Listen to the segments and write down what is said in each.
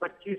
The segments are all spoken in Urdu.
$25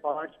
$5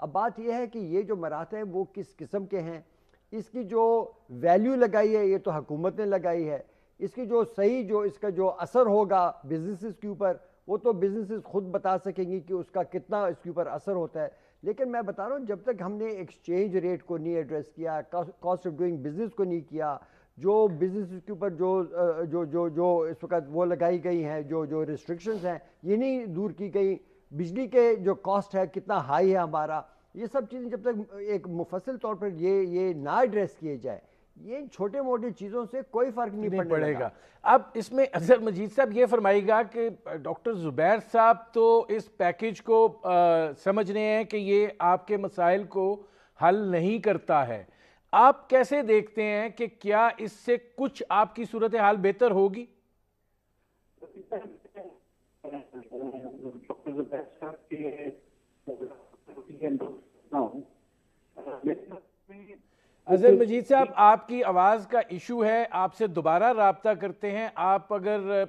اب بات یہ ہے کہ یہ جو مراحل ہیں وہ کس قسم کے ہیں، اس کی جو ویلیو لگائی ہے یہ تو حکومت نے لگائی ہے، اس کی جو صحیح جو اس کا جو اثر ہوگا بزنسز کے اوپر وہ تو بزنسز خود بتا سکیں گی کہ اس کا کتنا اس کے اوپر اثر ہوتا ہے. لیکن میں بتا رہا ہوں جب تک ہم نے ایکسچینج ریٹ کو نہیں ایڈریس کیا، کاسٹ آف ڈوئنگ بزنس کو نہیں کیا، جو بزنس کے اوپر جو اس وقت وہ لگائی گئی ہیں، جو ریسٹرکشنز ہیں یہ نہیں دور کی گئی، بجلی کے جو کاسٹ ہے کتنا ہائی ہے ہمارا، یہ سب چیزیں جب تک ایک مفصل طور پر یہ نہ ایڈریس کیے جائے، یہ چھوٹے موٹے چیزوں سے کوئی فرق نہیں پڑے گا. اب اس میں اظہر مجید صاحب یہ فرمائے گا کہ ڈاکٹر زبیر صاحب تو اس پیکیج کو سمجھ رہے ہیں کہ یہ آپ کے مسائل کو حل نہیں کرتا ہے، آپ کیسے دیکھتے ہیں کہ کیا اس سے کچھ آپ کی صورتحال بہتر ہوگی؟ اظہر مجید صاحب آپ کی آواز کا ایشو ہے، آپ سے دوبارہ رابطہ کرتے ہیں، آپ اگر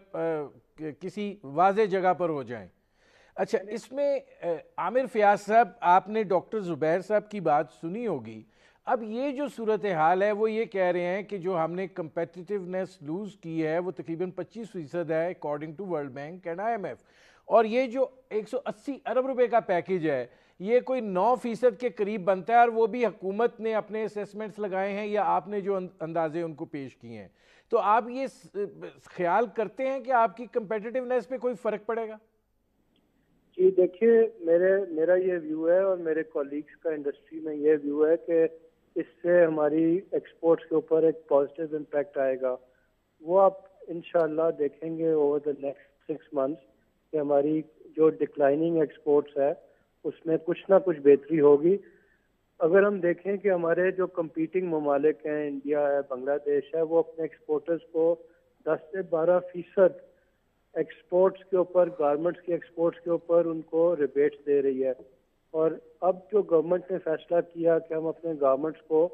کسی واضح جگہ پر ہو جائیں. اچھا، اس میں عامر فیاض صاحب آپ نے ڈاکٹر زبیر صاحب کی بات سنی ہوگی. اب یہ جو صورتحال ہے وہ یہ کہہ رہے ہیں کہ جو ہم نے کمپیٹیٹیونیس لوز کی ہے وہ تقریباً 25% ہے according to World Bank and IMF، اور یہ جو 180 ارب روپے کا پیکیج ہے یہ کوئی 9% کے قریب بنتا ہے، اور وہ بھی حکومت نے اپنے اسیسمنٹس لگائے ہیں یا آپ نے جو اندازے ان کو پیش کیے ہیں. تو آپ یہ خیال کرتے ہیں کہ آپ کی کمپیٹیٹیونیس پہ کوئی فرق پڑے گا؟ جی دیکھیے، میرا یہ ویو ہے اور میرے کولیگز کا انڈسٹری میں یہ ویو ہے کہ اس سے ہماری ایکسپورٹس کے اوپر ایک پازیٹیو امپیکٹ آئے گا. وہ آپ انشاءاللہ دیکھیں گے اوور دا نیکسٹ 6 months کہ ہماری جو ڈکلائننگ ایکسپورٹس ہے اس میں کچھ نہ کچھ بہتری ہوگی. اگر ہم دیکھیں کہ ہمارے جو کمپیٹنگ ممالک ہیں، انڈیا ہے، بنگلہ دیش ہے، وہ اپنے ایکسپورٹرز کو 10 سے 12% ایکسپورٹس کے اوپر، گارمنٹس کے ایکسپورٹس کے اوپر ان کو ریبیٹس دے رہی ہے. اور اب جو گورنمنٹ نے فیصلہ کیا کہ ہم اپنے گارمنٹس کو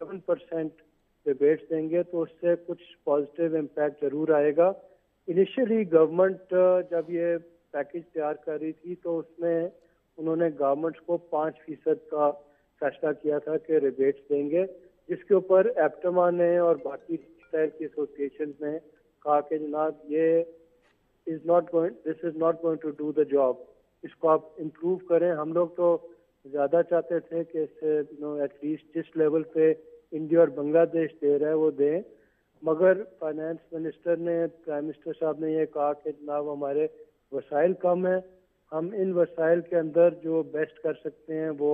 7% ریبیٹس دیں گے تو اس سے کچھ پازیٹیو امپیکٹ ضرور آئے گا. انیشلی گورنمنٹ جب یہ پیکیج تیار کر رہی تھی تو اس میں انہوں نے گورنمنٹس کو 5% کا فیصلہ کیا تھا کہ ریبیٹس دیں گے، جس کے اوپر ایپٹما نے اور باقی ٹیکسٹائل کی ایسوسیشنز نے کہا کہ جناب یہ this is not going to do the job، اس کو آپ امپروو کریں. ہم لوگ تو زیادہ چاہتے تھے کہ اس سے ایٹ لیسٹ جس لیول پہ انڈیا اور بنگلہ دیش دے رہا ہے وہ دیں، مگر فائنانس منسٹر نے، پرائم منسٹر صاحب نے یہ کہا کہ جناب ہمارے وسائل کم ہیں، ہم ان وسائل کے اندر جو بیسٹ کر سکتے ہیں وہ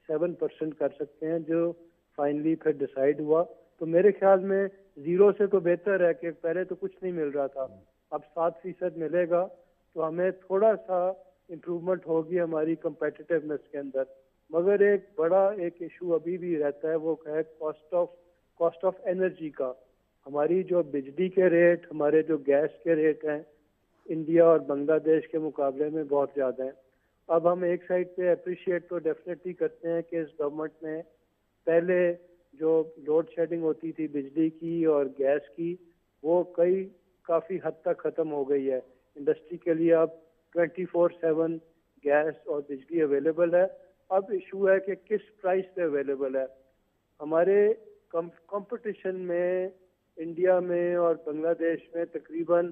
7% کر سکتے ہیں، جو فائنلی پھر ڈیسائیڈ ہوا. تو میرے خیال میں 0 سے تو بہتر ہے کہ پہلے تو کچھ نہیں مل رہا تھا، اب 7% ملے گا تو ہمیں تھوڑا سا امپروومنٹ ہوگی ہماری کمپیٹیٹیونیس کے اندر. مگر ایک بڑا ایشو ابھی بھی رہتا ہے، وہ ہے کاسٹ آف انرجی کا. ہماری جو بجلی کے ریٹ، ہمارے جو گیس کے ریٹ ہیں انڈیا اور بنگلہ دیش کے مقابلے میں بہت زیادہ ہیں. اب ہم ایک سائڈ پہ اپریشیٹ تو ڈیفینیٹلی کرتے ہیں کہ اس گورنمنٹ نے پہلے جو لوڈ شیڈنگ ہوتی تھی بجلی کی اور گیس کی وہ کافی حد تک ختم ہو گئی ہے. انڈسٹری کے لیے اب 24/7 گیس اور بجلی اویلیبل ہے. اب ایشو ہے کہ کس پرائس پہ اویلیبل ہے. ہمارے کمپٹیشن میں انڈیا میں اور بنگلہ دیش میں تقریباً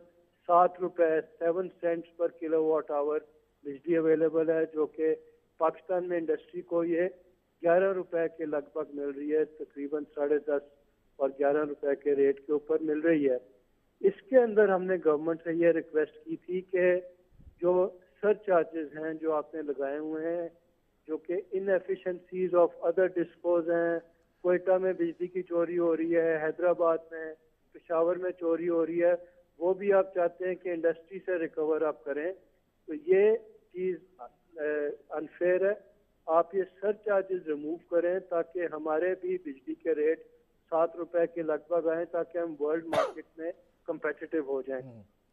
7 cents per kilo what our بجلی اویلیبل ہے، جو کہ پاکستان میں انڈسٹری کو یہ 11 روپے کے لگ بھگ مل رہی ہے، تقریباً 10.5 اور 11 روپے کے ریٹ کے اوپر مل رہی ہے. اس کے اندر ہم نے گورنمنٹ سے یہ ریکویسٹ کی تھی کہ جو سر چارجز ہیں جو آپ نے لگائے ہوئے ہیں، جو کہ ان ایفیشنسیز آف ادر ڈسپوز ہیں، کوئٹہ میں بجلی کی چوری ہو رہی ہے، حیدرآباد میں، پشاور میں چوری ہو رہی ہے، وہ بھی آپ چاہتے ہیں کہ انڈسٹری سے ریکور آپ کریں. تو یہ چیز انفیئر ہے. آپ یہ سر چارجز ریموو کریں تاکہ ہمارے بھی بجلی کے ریٹ 7 روپے کے لگ بھگ آئیں تاکہ ہم ورلڈ مارکیٹ میں کمپیٹیٹیو ہو جائیں.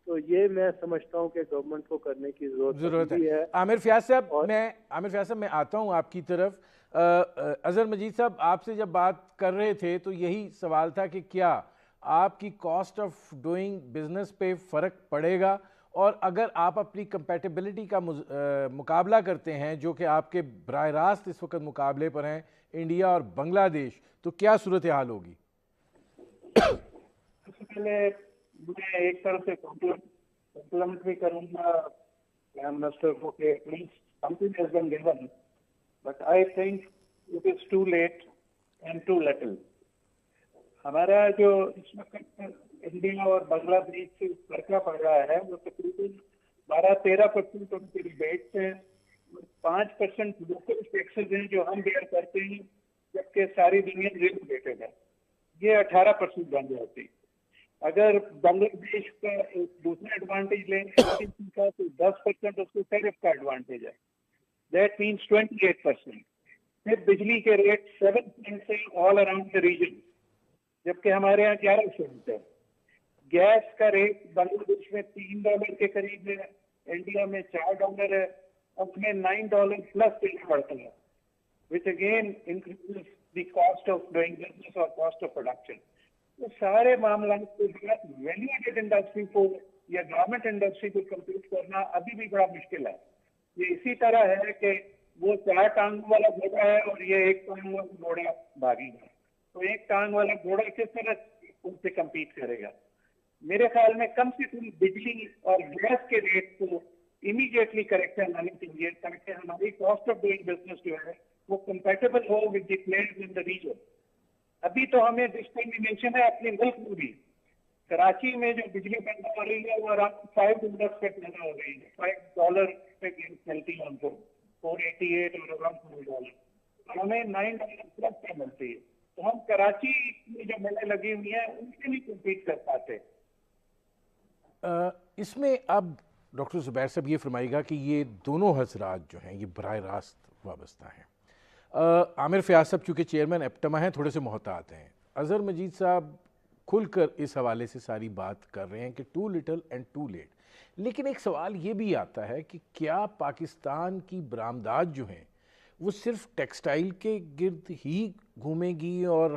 تو یہ میں سمجھتا ہوں کہ گورنمنٹ کو کرنے کی ضرورت ہے. عامر فیاض صاحب میں آتا ہوں آپ کی طرف. اظہر مجید صاحب آپ سے جب بات کر رہے تھے تو یہی سوال تھا کہ کیا آپ کی کاسٹ آف ڈوئنگ بزنس پہ فرق پڑے گا اور اگر آپ اپنی کمپیٹیبلٹی کا مقابلہ کرتے ہیں جو کہ آپ کے براہ راست اس وقت مقابلے پر ہیں انڈیا اور بنگلہ دیش، تو کیا صورتحال ہوگی؟ سب سے پہلے میں ایک طرف سے کمپلیمنٹ بھی کروں گا پرائم منسٹر کو کہ at least something has been given, but I think it is too late and too little. ہمارا جو اس وقت انڈیا اور بنگلہ دیش سے فرقہ پڑ رہا ہے وہ تقریباً 12-13% ان کے ریبیٹس ہیں، 5% لوکل ٹیکسز ہیں جو ہم بیئر کرتے ہیں، جبکہ ساری دنیا ریگولیٹڈ ہے، یہ 18% بن جاتی۔ اگر بنگلہ دیش کا ایک دوسرا ایڈوانٹیج لیں کا تو 10% اس کو ٹیرف کا ایڈوانٹیج ہے، دیٹ مینس 28%۔ پھر بجلی کے ریٹ 7 سے آل اراؤنڈ دا ریجن، جبکہ ہمارے یہاں 11% ہے۔ گیس کا ریٹ بنگلہ دیش میں $3 کے قریب ہے، انڈیا میں $4 ہے، اس میں $9 پلس ٹیکس پڑتا ہے، which again increases the cost of doing business or cost of production۔ تو سارے معاملات کے ساتھ ویلیو ایڈڈ انڈسٹری کو یا گورنمنٹ انڈسٹری کو کمپیٹ کرنا ابھی بھی بڑا مشکل ہے۔ یہ اسی طرح ہے کہ وہ 4 ٹانگوں والا گھوڑا ہے اور یہ 1 ٹانگ والا گھوڑا بھاگی ہے، تو 1 ٹانگ والا گھوڑا کس طرح ان سے کمپیٹ کرے گا؟ میرے خیال میں کم سے کم بجلی اور گیس کے ریٹ کو امیڈیٹلی کریکشن آنی چاہیے تاکہ ہماری کاسٹ آف ڈوئنگ بزنس جو ہے وہ compatible who with the players in the region. ابھی تو ہمیں ڈسکریمنیشن ہے اپنے ملک میں بھی۔ کراچی میں جو بجلی پیدا ہو رہی ہے وہ اراؤنڈ $5 پہ پیدا ہو رہی ہے، $5 پہ ملتی ہے ہم کو، 488 اور اراؤنڈ $4، اور ہمیں $9 پلس پہ ملتی ہے۔ تو ہم کراچی میں جو ملیں لگی ہوئی ہیں ان سے نہیں کمپیٹ کر پاتے۔ اس میں اب ڈاکٹر زبیر صاحب یہ فرمائے گا کہ یہ دونوں حضرات جو ہیں یہ براہ راست وابستہ ہیں۔ عامر فیاض صاحب چونکہ چیئرمین ایپٹما ہیں تھوڑے سے محتاط ہیں، اظہر مجید صاحب کھل کر اس حوالے سے ساری بات کر رہے ہیں کہ too little and too late, لیکن ایک سوال یہ بھی آتا ہے کہ کیا پاکستان کی برآمدات جو ہیں وہ صرف ٹیکسٹائل کے گرد ہی گھومے گی اور